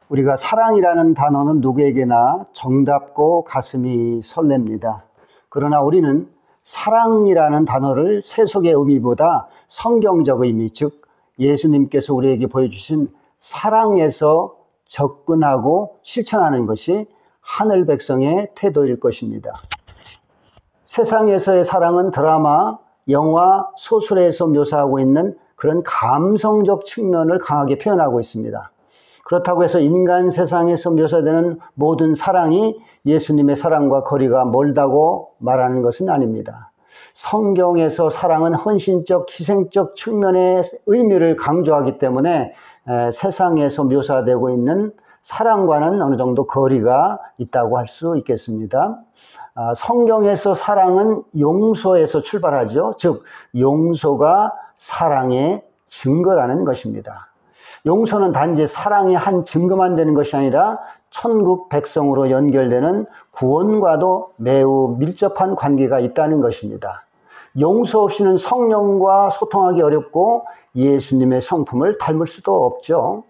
우리가 사랑이라는 단어는 누구에게나 정답고 가슴이 설렙니다. 그러나 우리는 사랑이라는 단어를 세속의 의미보다 성경적 의미, 즉 예수님께서 우리에게 보여주신 사랑에서 접근하고 실천하는 것이 하늘 백성의 태도일 것입니다. 세상에서의 사랑은 드라마, 영화, 소설에서 묘사하고 있는 그런 감성적 측면을 강하게 표현하고 있습니다. 그렇다고 해서 인간 세상에서 묘사되는 모든 사랑이 예수님의 사랑과 거리가 멀다고 말하는 것은 아닙니다. 성경에서 사랑은 헌신적, 희생적 측면의 의미를 강조하기 때문에 세상에서 묘사되고 있는 사랑과는 어느 정도 거리가 있다고 할 수 있겠습니다. 성경에서 사랑은 용서에서 출발하죠. 즉 용서가 사랑의 증거라는 것입니다. 용서는 단지 사랑의 한 증거만 되는 것이 아니라 천국 백성으로 연결되는 구원과도 매우 밀접한 관계가 있다는 것입니다. 용서 없이는 성령과 소통하기 어렵고 예수님의 성품을 닮을 수도 없죠.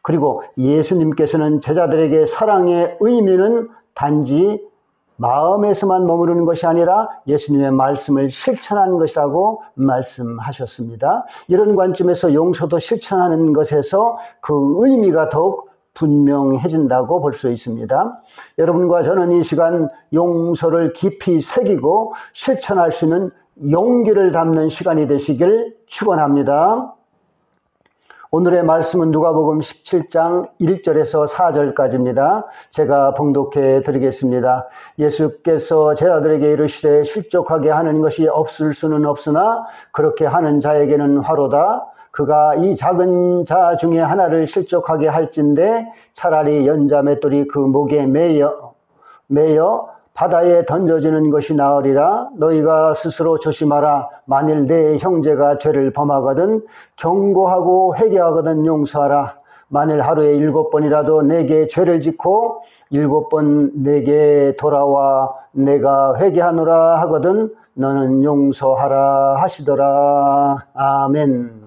그리고 예수님께서는 제자들에게 사랑의 의미는 단지 마음에서만 머무르는 것이 아니라 예수님의 말씀을 실천하는 것이라고 말씀하셨습니다. 이런 관점에서 용서도 실천하는 것에서 그 의미가 더욱 분명해진다고 볼 수 있습니다. 여러분과 저는 이 시간 용서를 깊이 새기고 실천할 수 있는 용기를 담는 시간이 되시길 축원합니다. 오늘의 말씀은 누가복음 17장 1절에서 4절까지입니다. 제가 봉독해 드리겠습니다. 예수께서 제자들에게 이르시되 실족하게 하는 것이 없을 수는 없으나 그렇게 하는 자에게는 화로다. 그가 이 작은 자 중에 하나를 실족하게 할진대 차라리 연자 맷돌이 그 목에 매여 바다에 던져지는 것이 나으리라. 너희가 스스로 조심하라. 만일 내 형제가 죄를 범하거든 경고하고 회개하거든 용서하라. 만일 하루에 7번이라도 내게 죄를 짓고 7번 내게 돌아와 내가 회개하노라 하거든 너는 용서하라 하시더라. 아멘.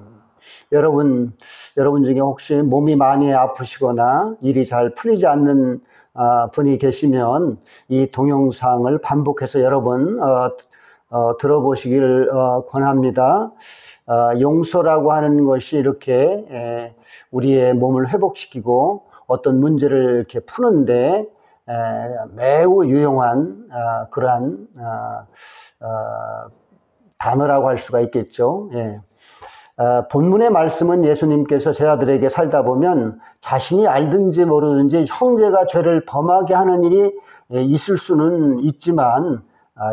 여러분 중에 혹시 몸이 많이 아프시거나 일이 잘 풀리지 않는 분이 계시면 이 동영상을 반복해서 여러 번 들어보시기를 권합니다. 용서라고 하는 것이 이렇게 우리의 몸을 회복시키고 어떤 문제를 이렇게 푸는데 매우 유용한 그러한 단어라고 할 수가 있겠죠. 본문의 말씀은 예수님께서 제자들에게 살다 보면 자신이 알든지 모르든지 형제가 죄를 범하게 하는 일이 있을 수는 있지만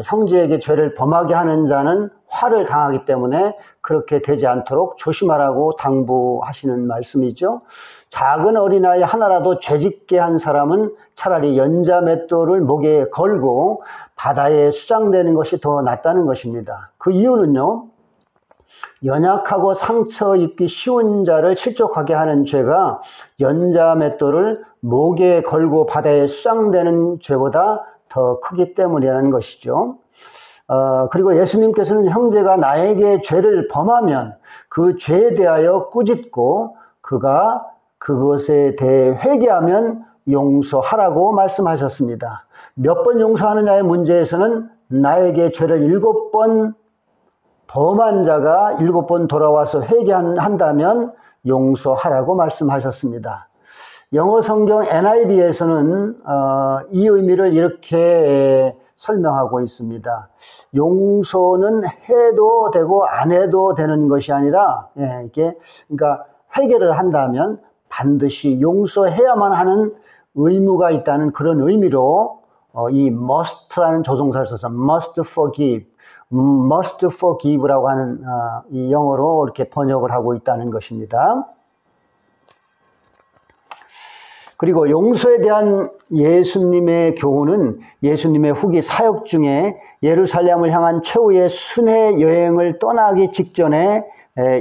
형제에게 죄를 범하게 하는 자는 화를 당하기 때문에 그렇게 되지 않도록 조심하라고 당부하시는 말씀이죠. 작은 어린아이 하나라도 죄짓게 한 사람은 차라리 연자 맷돌을 목에 걸고 바다에 수장되는 것이 더 낫다는 것입니다. 그 이유는요. 연약하고 상처 입기 쉬운 자를 실족하게 하는 죄가 연자 맷돌을 목에 걸고 바다에 수장되는 죄보다 더 크기 때문이라는 것이죠. 그리고 예수님께서는 형제가 나에게 죄를 범하면 그 죄에 대하여 꾸짖고 그가 그것에 대해 회개하면 용서하라고 말씀하셨습니다. 몇 번 용서하느냐의 문제에서는 나에게 죄를 7번 범한 자가 7번 돌아와서 회개한다면 용서하라고 말씀하셨습니다. 영어 성경 NIV에서는 이 의미를 이렇게 설명하고 있습니다. 용서는 해도 되고 안 해도 되는 것이 아니라 그러니까 회개를 한다면 반드시 용서해야만 하는 의무가 있다는 그런 의미로 이 must라는 조동사를 써서 must forgive라고 하는 이 영어로 이렇게 번역을 하고 있다는 것입니다. 그리고 용서에 대한 예수님의 교훈은 예수님의 후기 사역 중에 예루살렘을 향한 최후의 순회 여행을 떠나기 직전에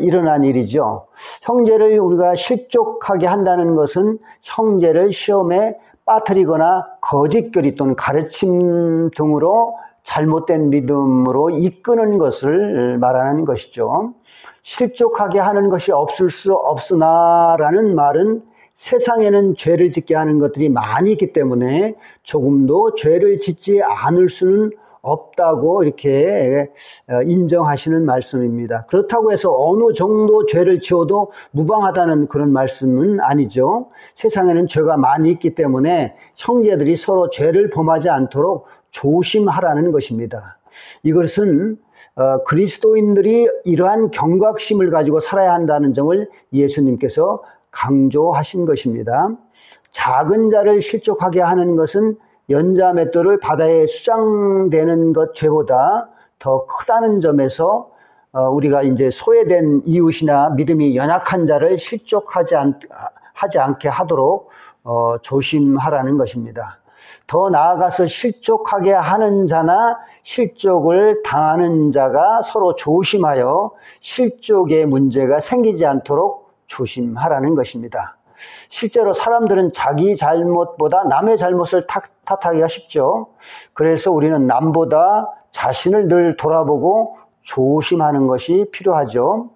일어난 일이죠. 형제를 우리가 실족하게 한다는 것은 형제를 시험에 빠뜨리거나 거짓교리 또는 가르침 등으로 잘못된 믿음으로 이끄는 것을 말하는 것이죠. 실족하게 하는 것이 없을 수 없으나라는 말은 세상에는 죄를 짓게 하는 것들이 많이 있기 때문에 조금도 죄를 짓지 않을 수는 없다고 이렇게 인정하시는 말씀입니다. 그렇다고 해서 어느 정도 죄를 지어도 무방하다는 그런 말씀은 아니죠. 세상에는 죄가 많이 있기 때문에 형제들이 서로 죄를 범하지 않도록 조심하라는 것입니다. 이것은 그리스도인들이 이러한 경각심을 가지고 살아야 한다는 점을 예수님께서 강조하신 것입니다. 작은 자를 실족하게 하는 것은 연자맷돌을 바다에 수장되는 것 죄보다 더 크다는 점에서 우리가 이제 소외된 이웃이나 믿음이 연약한 자를 실족하지 않게 하도록 조심하라는 것입니다. 더 나아가서 실족하게 하는 자나 실족을 당하는 자가 서로 조심하여 실족의 문제가 생기지 않도록 조심하라는 것입니다. 실제로 사람들은 자기 잘못보다 남의 잘못을 탓하기가 쉽죠. 그래서 우리는 남보다 자신을 늘 돌아보고 조심하는 것이 필요하죠.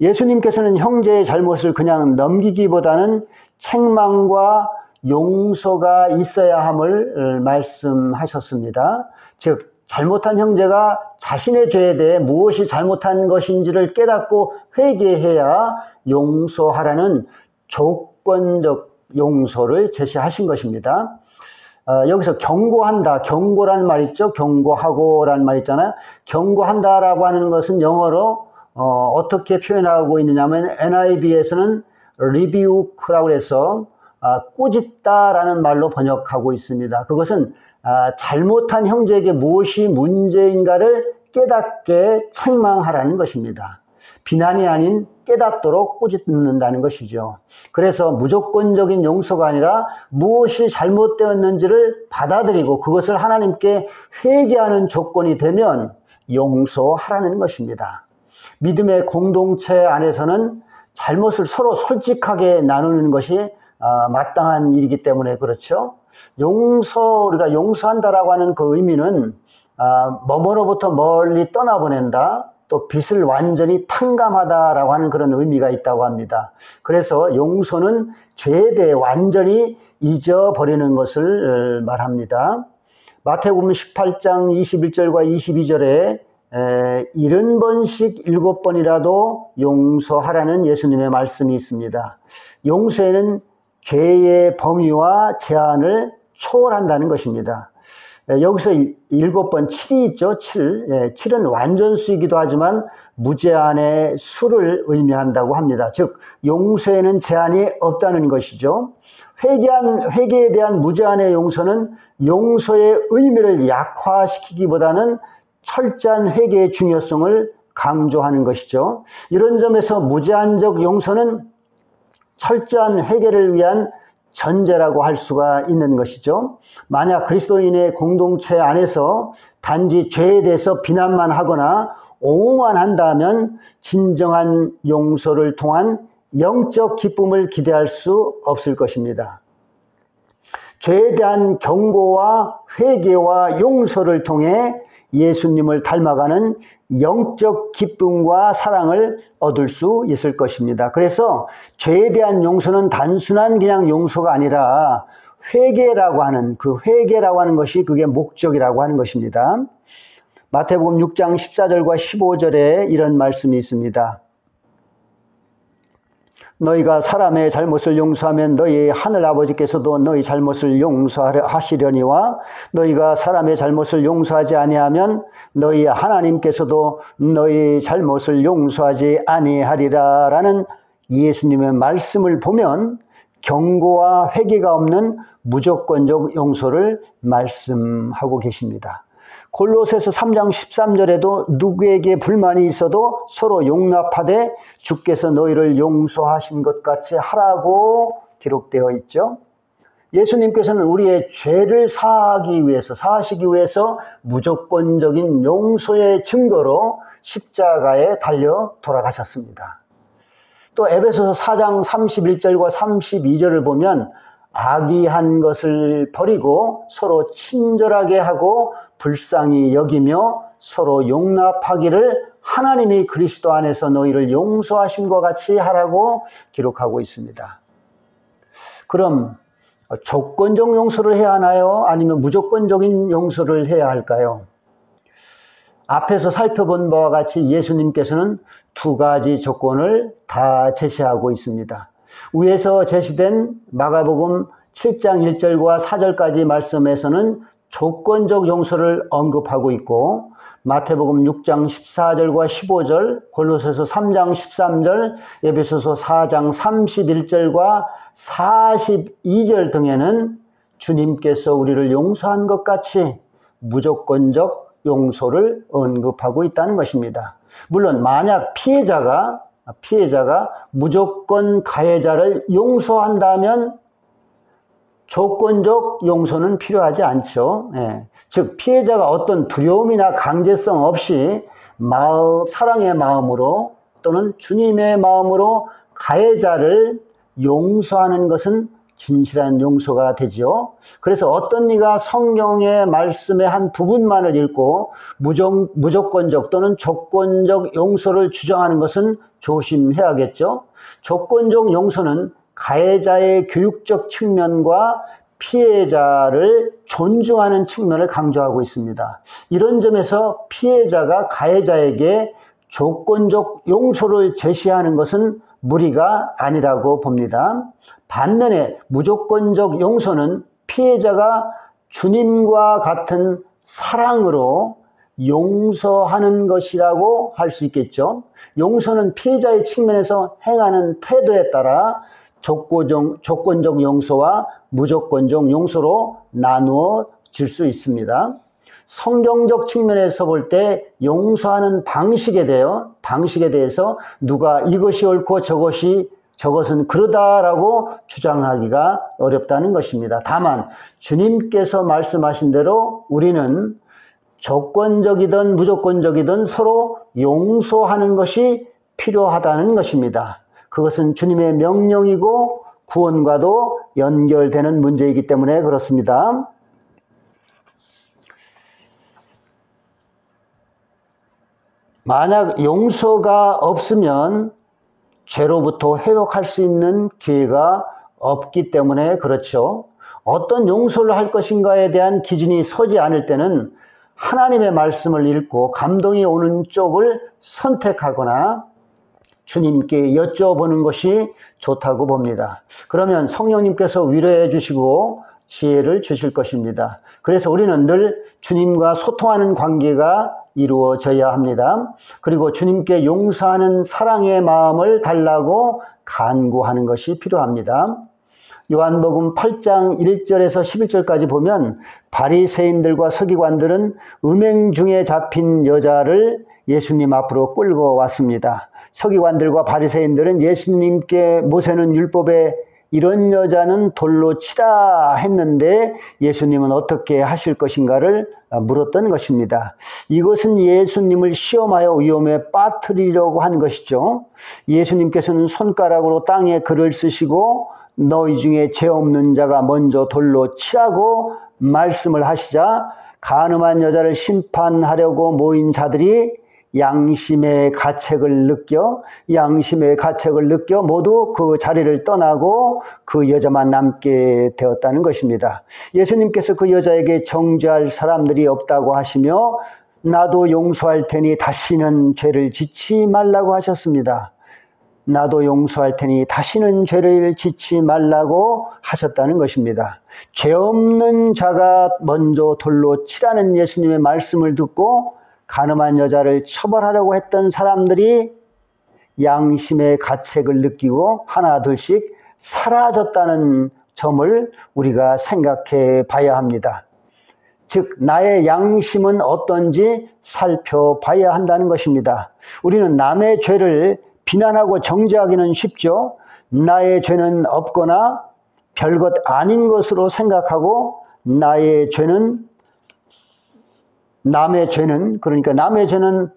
예수님께서는 형제의 잘못을 그냥 넘기기보다는 책망과 용서가 있어야 함을 말씀하셨습니다. 즉 잘못한 형제가 자신의 죄에 대해 무엇이 잘못한 것인지를 깨닫고 회개해야 용서하라는 조건적 용서를 제시하신 것입니다. 여기서 경고한다, 경고라는 말 있죠. 경고하고라는 말 있잖아요. 경고한다라고 하는 것은 영어로 어떻게 표현하고 있느냐면 NIV에서는 rebuke라고 해서 꾸짖다라는 말로 번역하고 있습니다. 그것은 잘못한 형제에게 무엇이 문제인가를 깨닫게 책망하라는 것입니다. 비난이 아닌 깨닫도록 꾸짖는다는 것이죠. 그래서 무조건적인 용서가 아니라 무엇이 잘못되었는지를 받아들이고 그것을 하나님께 회개하는 조건이 되면 용서하라는 것입니다. 믿음의 공동체 안에서는 잘못을 서로 솔직하게 나누는 것이 마땅한 일이기 때문에 그렇죠. 우리가 용서한다라고 하는 그 의미는 뭐뭐로부터 멀리 떠나보낸다, 또 빚을 완전히 탕감하다라고 하는 그런 의미가 있다고 합니다. 그래서 용서는 죄에 대해 완전히 잊어버리는 것을 말합니다. 마태복음 18장 21절과 22절에 70번씩 7번이라도 용서하라는 예수님의 말씀이 있습니다. 용서에는 죄의 범위와 제한을 초월한다는 것입니다. 여기서 7번 7이 있죠. 7은 완전수이기도 하지만 무제한의 수를 의미한다고 합니다. 즉 용서에는 제한이 없다는 것이죠. 회개에 대한 무제한의 용서는 용서의 의미를 약화시키기보다는 철저한 회개의 중요성을 강조하는 것이죠. 이런 점에서 무제한적 용서는 철저한 회개를 위한 전제라고 할 수가 있는 것이죠. 만약 그리스도인의 공동체 안에서 단지 죄에 대해서 비난만 하거나 옹호만 한다면 진정한 용서를 통한 영적 기쁨을 기대할 수 없을 것입니다. 죄에 대한 경고와 회개와 용서를 통해 예수님을 닮아가는 영적 기쁨과 사랑을 얻을 수 있을 것입니다. 그래서 죄에 대한 용서는 단순한 그냥 용서가 아니라 회개라고 하는 것이 그게 목적이라고 하는 것입니다. 마태복음 6장 14절과 15절에 이런 말씀이 있습니다. 너희가 사람의 잘못을 용서하면 너희 하늘아버지께서도 너희 잘못을 용서하시려니와 너희가 사람의 잘못을 용서하지 아니하면 너희 하나님께서도 너희 잘못을 용서하지 아니하리라 라는 예수님의 말씀을 보면 경고와 회개가 없는 무조건적 용서를 말씀하고 계십니다. 골로새서 3장 13절에도 누구에게 불만이 있어도 서로 용납하되 주께서 너희를 용서하신 것 같이 하라고 기록되어 있죠. 예수님께서는 우리의 죄를 사하시기 위해서 무조건적인 용서의 증거로 십자가에 달려 돌아가셨습니다. 또 에베소서 4장 31절과 32절을 보면 악의한 것을 버리고 서로 친절하게 하고 불쌍히 여기며 서로 용납하기를 하나님이 그리스도 안에서 너희를 용서하심과 같이 하라고 기록하고 있습니다. 그럼 조건적 용서를 해야 하나요? 아니면 무조건적인 용서를 해야 할까요? 앞에서 살펴본 바와 같이 예수님께서는 두 가지 조건을 다 제시하고 있습니다. 위에서 제시된 마가복음 7장 1절과 4절까지 말씀에서는 조건적 용서를 언급하고 있고, 마태복음 6장 14절과 15절, 골로새서 3장 13절, 에베소서 4장 31절과 42절 등에는 주님께서 우리를 용서한 것 같이 무조건적 용서를 언급하고 있다는 것입니다. 물론 만약 피해자가 무조건 가해자를 용서한다면 조건적 용서는 필요하지 않죠. 즉 피해자가 어떤 두려움이나 강제성 없이 사랑의 마음으로 또는 주님의 마음으로 가해자를 용서하는 것은 진실한 용서가 되죠. 그래서 어떤 이가 성경의 말씀의 한 부분만을 읽고 무조건적 또는 조건적 용서를 주장하는 것은 조심해야겠죠. 조건적 용서는 가해자의 교육적 측면과 피해자를 존중하는 측면을 강조하고 있습니다. 이런 점에서 피해자가 가해자에게 조건적 용서를 제시하는 것은 무리가 아니라고 봅니다. 반면에 무조건적 용서는 피해자가 주님과 같은 사랑으로 용서하는 것이라고 할 수 있겠죠. 용서는 피해자의 측면에서 행하는 태도에 따라 조건적 용서와 무조건적 용서로 나누어질 수 있습니다. 성경적 측면에서 볼 때 용서하는 방식에 대해서 누가 이것이 옳고 저것은 그러다라고 주장하기가 어렵다는 것입니다. 다만 주님께서 말씀하신 대로 우리는 조건적이든 무조건적이든 서로 용서하는 것이 필요하다는 것입니다. 그것은 주님의 명령이고 구원과도 연결되는 문제이기 때문에 그렇습니다. 만약 용서가 없으면 죄로부터 회복할 수 있는 기회가 없기 때문에 그렇죠. 어떤 용서를 할 것인가에 대한 기준이 서지 않을 때는 하나님의 말씀을 읽고 감동이 오는 쪽을 선택하거나 주님께 여쭤보는 것이 좋다고 봅니다. 그러면 성령님께서 위로해 주시고 지혜를 주실 것입니다. 그래서 우리는 늘 주님과 소통하는 관계가 이루어져야 합니다. 그리고 주님께 용서하는 사랑의 마음을 달라고 간구하는 것이 필요합니다. 요한복음 8장 1절에서 11절까지 보면 바리새인들과 서기관들은 음행 중에 잡힌 여자를 예수님 앞으로 끌고 왔습니다. 서기관들과 바리새인들은 예수님께 모세는 율법에 이런 여자는 돌로 치라 했는데 예수님은 어떻게 하실 것인가를 물었던 것입니다. 이것은 예수님을 시험하여 위험에 빠뜨리려고 한 것이죠. 예수님께서는 손가락으로 땅에 글을 쓰시고 너희 중에 죄 없는 자가 먼저 돌로 치라고 말씀을 하시자 간음한 여자를 심판하려고 모인 자들이 양심의 가책을 느껴 모두 그 자리를 떠나고 그 여자만 남게 되었다는 것입니다. 예수님께서 그 여자에게 정죄할 사람들이 없다고 하시며 나도 용서할 테니 다시는 죄를 짓지 말라고 하셨습니다. 나도 용서할 테니 다시는 죄를 짓지 말라고 하셨다는 것입니다. 죄 없는 자가 먼저 돌로 치라는 예수님의 말씀을 듣고 간음한 여자를 처벌하려고 했던 사람들이 양심의 가책을 느끼고 하나 둘씩 사라졌다는 점을 우리가 생각해 봐야 합니다. 즉 나의 양심은 어떤지 살펴봐야 한다는 것입니다. 우리는 남의 죄를 비난하고 정죄하기는 쉽죠. 나의 죄는 없거나 별것 아닌 것으로 생각하고 남의 죄는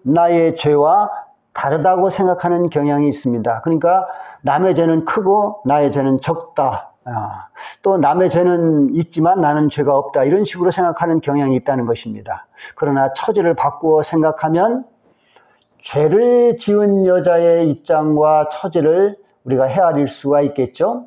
나의 죄와 다르다고 생각하는 경향이 있습니다. 그러니까 남의 죄는 크고 나의 죄는 적다. 또 남의 죄는 있지만 나는 죄가 없다. 이런 식으로 생각하는 경향이 있다는 것입니다. 그러나 처지를 바꾸어 생각하면 죄를 지은 여자의 입장과 처지를 우리가 헤아릴 수가 있겠죠.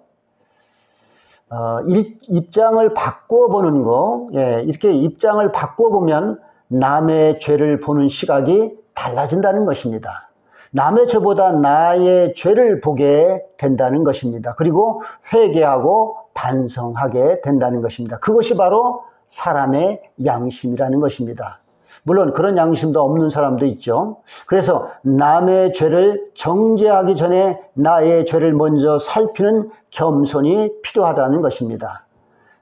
입장을 바꾸어 보는 거, 이렇게 입장을 바꾸어 보면 남의 죄를 보는 시각이 달라진다는 것입니다. 남의 죄보다 나의 죄를 보게 된다는 것입니다. 그리고 회개하고 반성하게 된다는 것입니다. 그것이 바로 사람의 양심이라는 것입니다. 물론 그런 양심도 없는 사람도 있죠. 그래서 남의 죄를 정죄하기 전에 나의 죄를 먼저 살피는 겸손이 필요하다는 것입니다.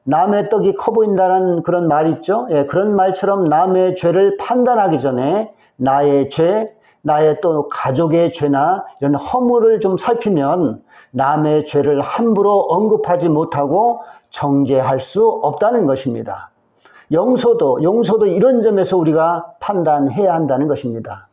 남의 떡이 커 보인다는 그런 말 있죠. 그런 말처럼 남의 죄를 판단하기 전에 나의 죄, 나의 또 가족의 죄나 이런 허물을 좀 살피면 남의 죄를 함부로 언급하지 못하고 정죄할 수 없다는 것입니다. 용서도 이런 점에서 우리가 판단해야 한다는 것입니다.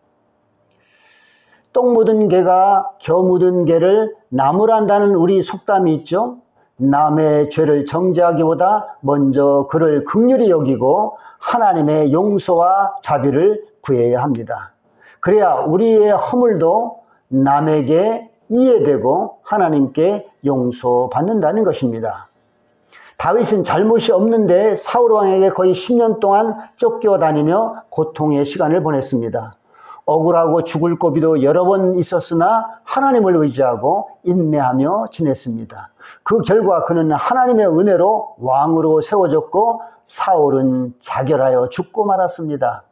똥 묻은 개가 겨 묻은 개를 나무란다는 우리 속담이 있죠. 남의 죄를 정죄하기보다 먼저 그를 긍휼히 여기고 하나님의 용서와 자비를 구해야 합니다. 그래야 우리의 허물도 남에게 이해되고 하나님께 용서받는다는 것입니다. 다윗은 잘못이 없는데 사울 왕에게 거의 10년 동안 쫓겨다니며 고통의 시간을 보냈습니다. 억울하고 죽을 고비도 여러 번 있었으나 하나님을 의지하고 인내하며 지냈습니다. 그 결과 그는 하나님의 은혜로 왕으로 세워졌고 사울은 자결하여 죽고 말았습니다.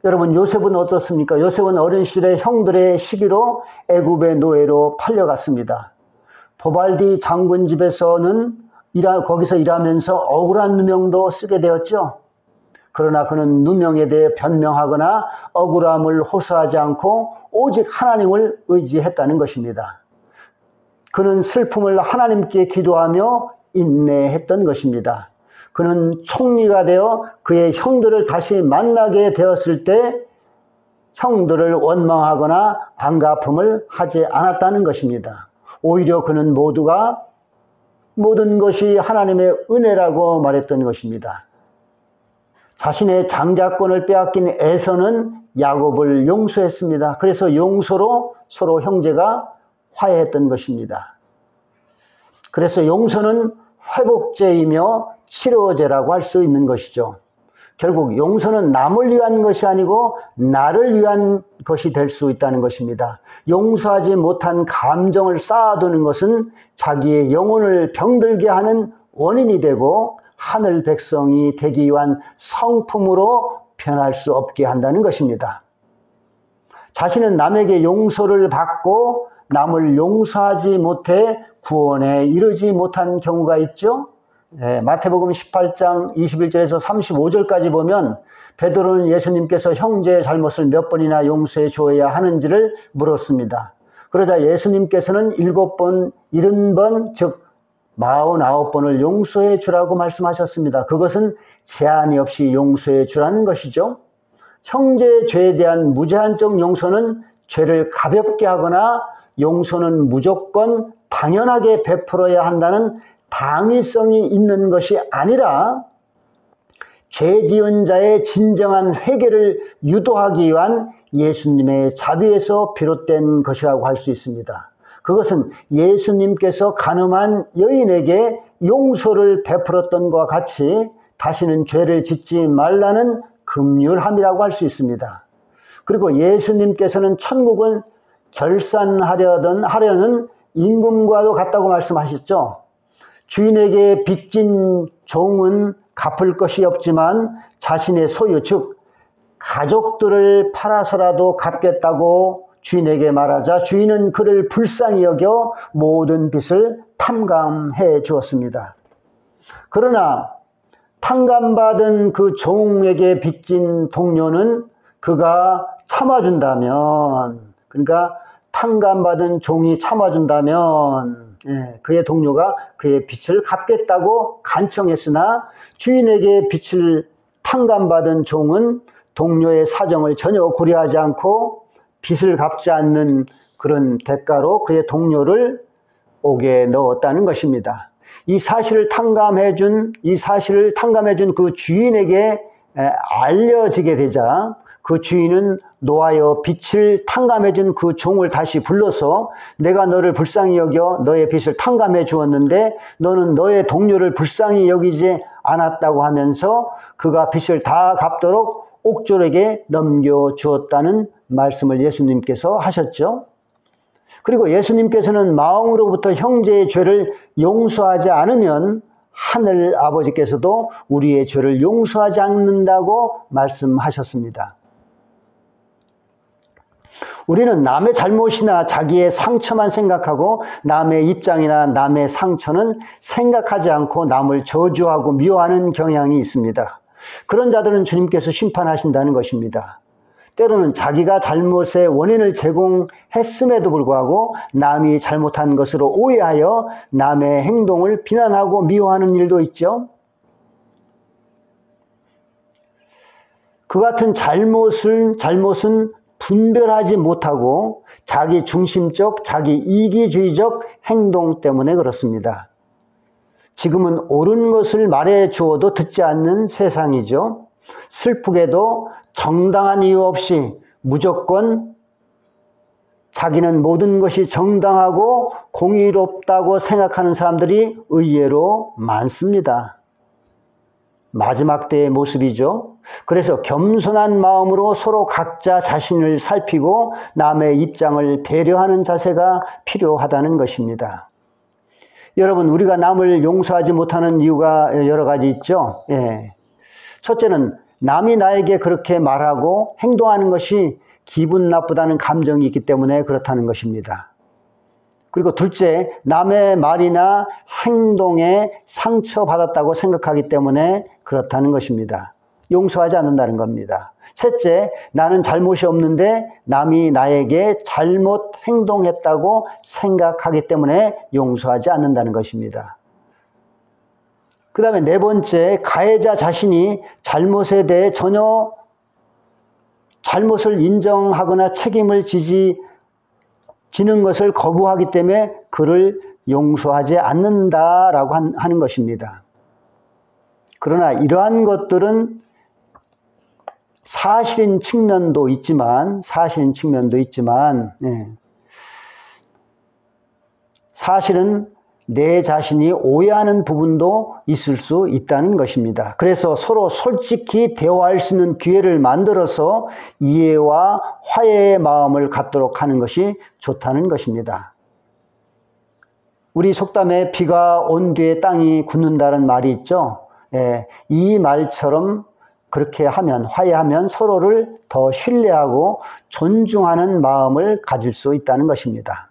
여러분, 요셉은 어떻습니까? 요셉은 어린 시절에 형들의 시기로 애굽의 노예로 팔려갔습니다. 보발디 장군 집에서는 거기서 일하면서 억울한 누명도 쓰게 되었죠. 그러나 그는 누명에 대해 변명하거나 억울함을 호소하지 않고 오직 하나님을 의지했다는 것입니다. 그는 슬픔을 하나님께 기도하며 인내했던 것입니다. 그는 총리가 되어 그의 형들을 다시 만나게 되었을 때 형들을 원망하거나 반가품을 하지 않았다는 것입니다. 오히려 그는 모든 것이 하나님의 은혜라고 말했던 것입니다. 자신의 장자권을 빼앗긴 에서는 야곱을 용서했습니다. 그래서 용서로 서로 형제가 화해했던 것입니다. 그래서 용서는 회복제이며 치료제라고 할 수 있는 것이죠. 결국 용서는 남을 위한 것이 아니고 나를 위한 것이 될 수 있다는 것입니다. 용서하지 못한 감정을 쌓아두는 것은 자기의 영혼을 병들게 하는 원인이 되고 하늘 백성이 되기 위한 성품으로 변할 수 없게 한다는 것입니다. 자신은 남에게 용서를 받고 남을 용서하지 못해 구원에 이르지 못한 경우가 있죠. 마태복음 18장 21절에서 35절까지 보면 베드로는 예수님께서 형제의 잘못을 몇 번이나 용서해 주어야 하는지를 물었습니다. 그러자 예수님께서는 7번, 70번, 즉 49번을 용서해 주라고 말씀하셨습니다. 그것은 제한이 없이 용서해 주라는 것이죠. 형제의 죄에 대한 무제한적 용서는 죄를 가볍게 하거나 용서는 무조건 당연하게 베풀어야 한다는 당위성이 있는 것이 아니라 죄 지은 자의 진정한 회개를 유도하기 위한 예수님의 자비에서 비롯된 것이라고 할 수 있습니다. 그것은 예수님께서 가늠한 여인에게 용서를 베풀었던 것과 같이 다시는 죄를 짓지 말라는 긍휼함이라고 할 수 있습니다. 그리고 예수님께서는 천국은 결산하려는 임금과도 같다고 말씀하셨죠. 주인에게 빚진 종은 갚을 것이 없지만 자신의 소유, 즉 가족들을 팔아서라도 갚겠다고 주인에게 말하자 주인은 그를 불쌍히 여겨 모든 빚을 탕감해 주었습니다. 그러나 탕감받은 그 종에게 빚진 동료는 그가 참아준다면, 그러니까 탕감받은 종이 참아준다면 그의 동료가 그의 빚을 갚겠다고 간청했으나 주인에게 빚을 탕감받은 종은 동료의 사정을 전혀 고려하지 않고 빚을 갚지 않는 그런 대가로 그의 동료를 옥에 넣었다는 것입니다. 이 사실을 탕감해 준 그 주인에게 알려지게 되자 그 주인은 노하여 빚을 탕감해 준 그 종을 다시 불러서 내가 너를 불쌍히 여겨 너의 빚을 탕감해 주었는데 너는 너의 동료를 불쌍히 여기지 않았다고 하면서 그가 빚을 다 갚도록 옥졸에게 넘겨주었다는 말씀을 예수님께서 하셨죠. 그리고 예수님께서는 마음으로부터 형제의 죄를 용서하지 않으면 하늘 아버지께서도 우리의 죄를 용서하지 않는다고 말씀하셨습니다. 우리는 남의 잘못이나 자기의 상처만 생각하고 남의 입장이나 남의 상처는 생각하지 않고 남을 저주하고 미워하는 경향이 있습니다. 그런 자들은 주님께서 심판하신다는 것입니다. 때로는 자기가 잘못의 원인을 제공했음에도 불구하고 남이 잘못한 것으로 오해하여 남의 행동을 비난하고 미워하는 일도 있죠. 그 같은 잘못은 분별하지 못하고 자기 중심적, 자기 이기주의적 행동 때문에 그렇습니다. 지금은 옳은 것을 말해 주어도 듣지 않는 세상이죠. 슬프게도 정당한 이유 없이 무조건 자기는 모든 것이 정당하고 공의롭다고 생각하는 사람들이 의외로 많습니다. 마지막 때의 모습이죠. 그래서 겸손한 마음으로 서로 각자 자신을 살피고 남의 입장을 배려하는 자세가 필요하다는 것입니다. 여러분, 우리가 남을 용서하지 못하는 이유가 여러 가지 있죠. 첫째는 남이 나에게 그렇게 말하고 행동하는 것이 기분 나쁘다는 감정이 있기 때문에 그렇다는 것입니다. 그리고 둘째, 남의 말이나 행동에 상처받았다고 생각하기 때문에 그렇다는 것입니다. 용서하지 않는다는 겁니다. 셋째, 나는 잘못이 없는데 남이 나에게 잘못 행동했다고 생각하기 때문에 용서하지 않는다는 것입니다. 그 다음에 네 번째, 가해자 자신이 잘못에 대해 전혀 잘못을 인정하거나 책임을 지는 것을 거부하기 때문에 그를 용서하지 않는다라고 하는 것입니다. 그러나 이러한 것들은 사실인 측면도 있지만 사실은 내 자신이 오해하는 부분도 있을 수 있다는 것입니다. 그래서 서로 솔직히 대화할 수 있는 기회를 만들어서 이해와 화해의 마음을 갖도록 하는 것이 좋다는 것입니다. 우리 속담에 비가 온 뒤에 땅이 굳는다는 말이 있죠. 이 말처럼 그렇게 하면, 화해하면 서로를 더 신뢰하고 존중하는 마음을 가질 수 있다는 것입니다.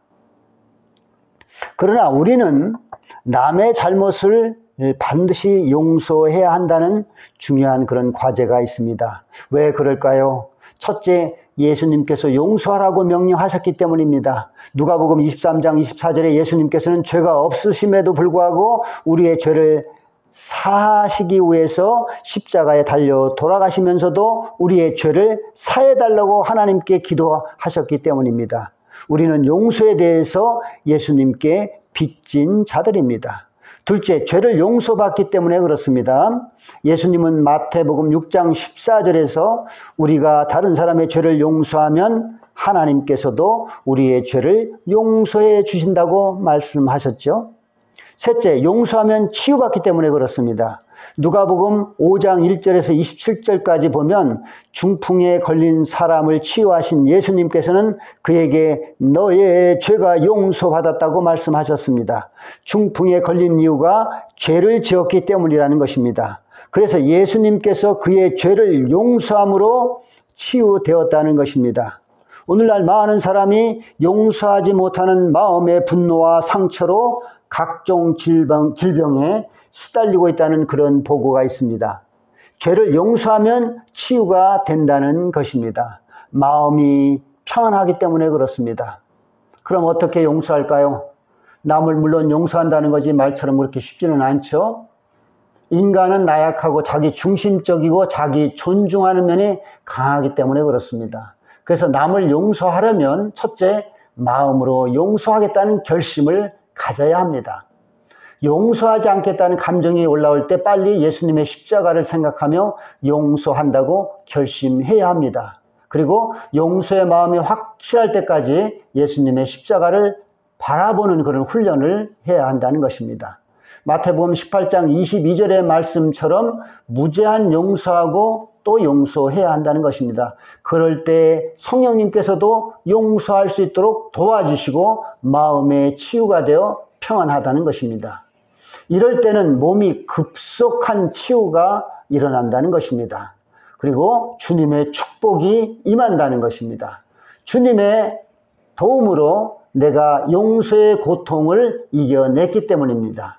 그러나 우리는 남의 잘못을 반드시 용서해야 한다는 중요한 그런 과제가 있습니다. 왜 그럴까요? 첫째, 예수님께서 용서하라고 명령하셨기 때문입니다. 누가복음 23장 24절에 예수님께서는 죄가 없으심에도 불구하고 우리의 죄를 사하시기 위해서 십자가에 달려 돌아가시면서도 우리의 죄를 사해달라고 하나님께 기도하셨기 때문입니다. 우리는 용서에 대해서 예수님께 빚진 자들입니다. 둘째, 죄를 용서받기 때문에 그렇습니다. 예수님은 마태복음 6장 14절에서 우리가 다른 사람의 죄를 용서하면 하나님께서도 우리의 죄를 용서해 주신다고 말씀하셨죠. 셋째, 용서하면 치유받기 때문에 그렇습니다. 누가복음 5장 1절에서 27절까지 보면 중풍에 걸린 사람을 치유하신 예수님께서는 그에게 너의 죄가 용서받았다고 말씀하셨습니다. 중풍에 걸린 이유가 죄를 지었기 때문이라는 것입니다. 그래서 예수님께서 그의 죄를 용서함으로 치유되었다는 것입니다. 오늘날 많은 사람이 용서하지 못하는 마음의 분노와 상처로 각종 질병에 시달리고 있다는 그런 보고가 있습니다. 죄를 용서하면 치유가 된다는 것입니다. 마음이 평안하기 때문에 그렇습니다. 그럼 어떻게 용서할까요? 남을 물론 용서한다는 거지 말처럼 그렇게 쉽지는 않죠. 인간은 나약하고 자기 중심적이고 자기 존중하는 면이 강하기 때문에 그렇습니다. 그래서 남을 용서하려면 첫째, 마음으로 용서하겠다는 결심을 가져야 합니다. 용서하지 않겠다는 감정이 올라올 때 빨리 예수님의 십자가를 생각하며 용서한다고 결심해야 합니다. 그리고 용서의 마음이 확실할 때까지 예수님의 십자가를 바라보는 그런 훈련을 해야 한다는 것입니다. 마태복음 18장 22절의 말씀처럼 무제한 용서하고 또 용서해야 한다는 것입니다. 그럴 때 성령님께서도 용서할 수 있도록 도와주시고 마음의 치유가 되어 평안하다는 것입니다. 이럴 때는 몸이 급속한 치유가 일어난다는 것입니다. 그리고 주님의 축복이 임한다는 것입니다. 주님의 도움으로 내가 용서의 고통을 이겨냈기 때문입니다.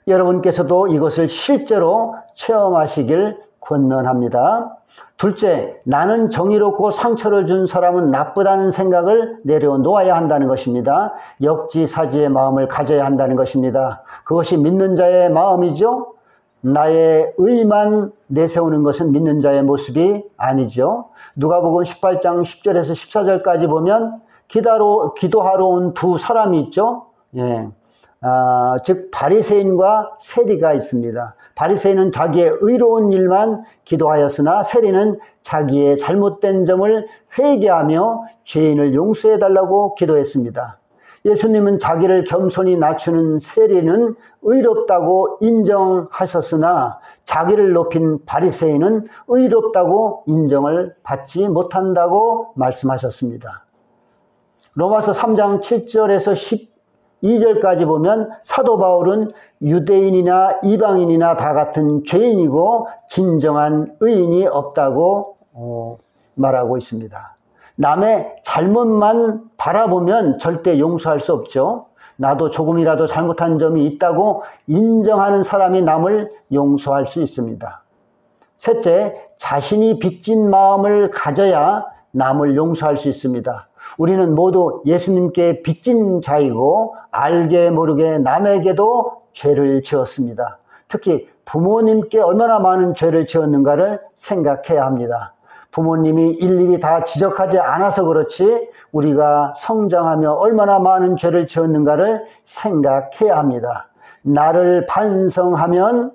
여러분께서도 이것을 실제로 체험하시길 권면합니다. 둘째, 나는 정의롭고 상처를 준 사람은 나쁘다는 생각을 내려놓아야 한다는 것입니다. 역지사지의 마음을 가져야 한다는 것입니다. 그것이 믿는 자의 마음이죠. 나의 의만 내세우는 것은 믿는 자의 모습이 아니죠. 누가복음 18장 10절에서 14절까지 보면 기도하러 온 두 사람이 있죠. 즉 바리새인과 세리가 있습니다. 바리새인은 자기의 의로운 일만 기도하였으나 세리는 자기의 잘못된 점을 회개하며 죄인을 용서해달라고 기도했습니다. 예수님은 자기를 겸손히 낮추는 세리는 의롭다고 인정하셨으나 자기를 높인 바리새인은 의롭다고 인정을 받지 못한다고 말씀하셨습니다. 로마서 3장 7절에서 12절까지 보면 사도 바울은 유대인이나 이방인이나 다 같은 죄인이고 진정한 의인이 없다고 말하고 있습니다. 남의 잘못만 바라보면 절대 용서할 수 없죠. 나도 조금이라도 잘못한 점이 있다고 인정하는 사람이 남을 용서할 수 있습니다. 셋째, 자신이 빚진 마음을 가져야 남을 용서할 수 있습니다. 우리는 모두 예수님께 빚진 자이고 알게 모르게 남에게도 죄를 지었습니다. 특히 부모님께 얼마나 많은 죄를 지었는가를 생각해야 합니다. 부모님이 일일이 다 지적하지 않아서 그렇지 우리가 성장하며 얼마나 많은 죄를 지었는가를 생각해야 합니다. 나를 반성하면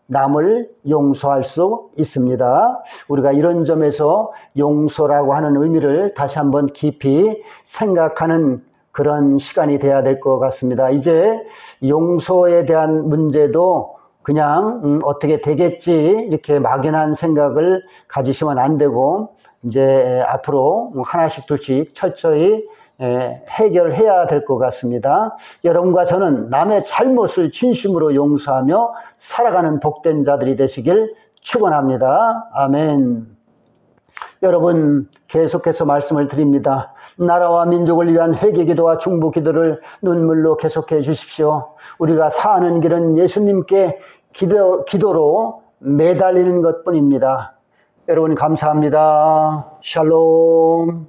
남을 용서할 수 있습니다. 우리가 이런 점에서 용서라고 하는 의미를 다시 한번 깊이 생각하는 그런 시간이 돼야 될 것 같습니다. 이제 용서에 대한 문제도 그냥 어떻게 되겠지 이렇게 막연한 생각을 가지시면 안 되고 이제 앞으로 하나씩 둘씩 철저히 해결해야 될 것 같습니다. 여러분과 저는 남의 잘못을 진심으로 용서하며 살아가는 복된 자들이 되시길 축원합니다. 아멘. 여러분 계속해서 말씀을 드립니다. 나라와 민족을 위한 회개기도와 중보기도를 눈물로 계속해 주십시오. 우리가 사는 길은 예수님께 기도로 매달리는 것뿐입니다. 여러분 감사합니다. 샬롬.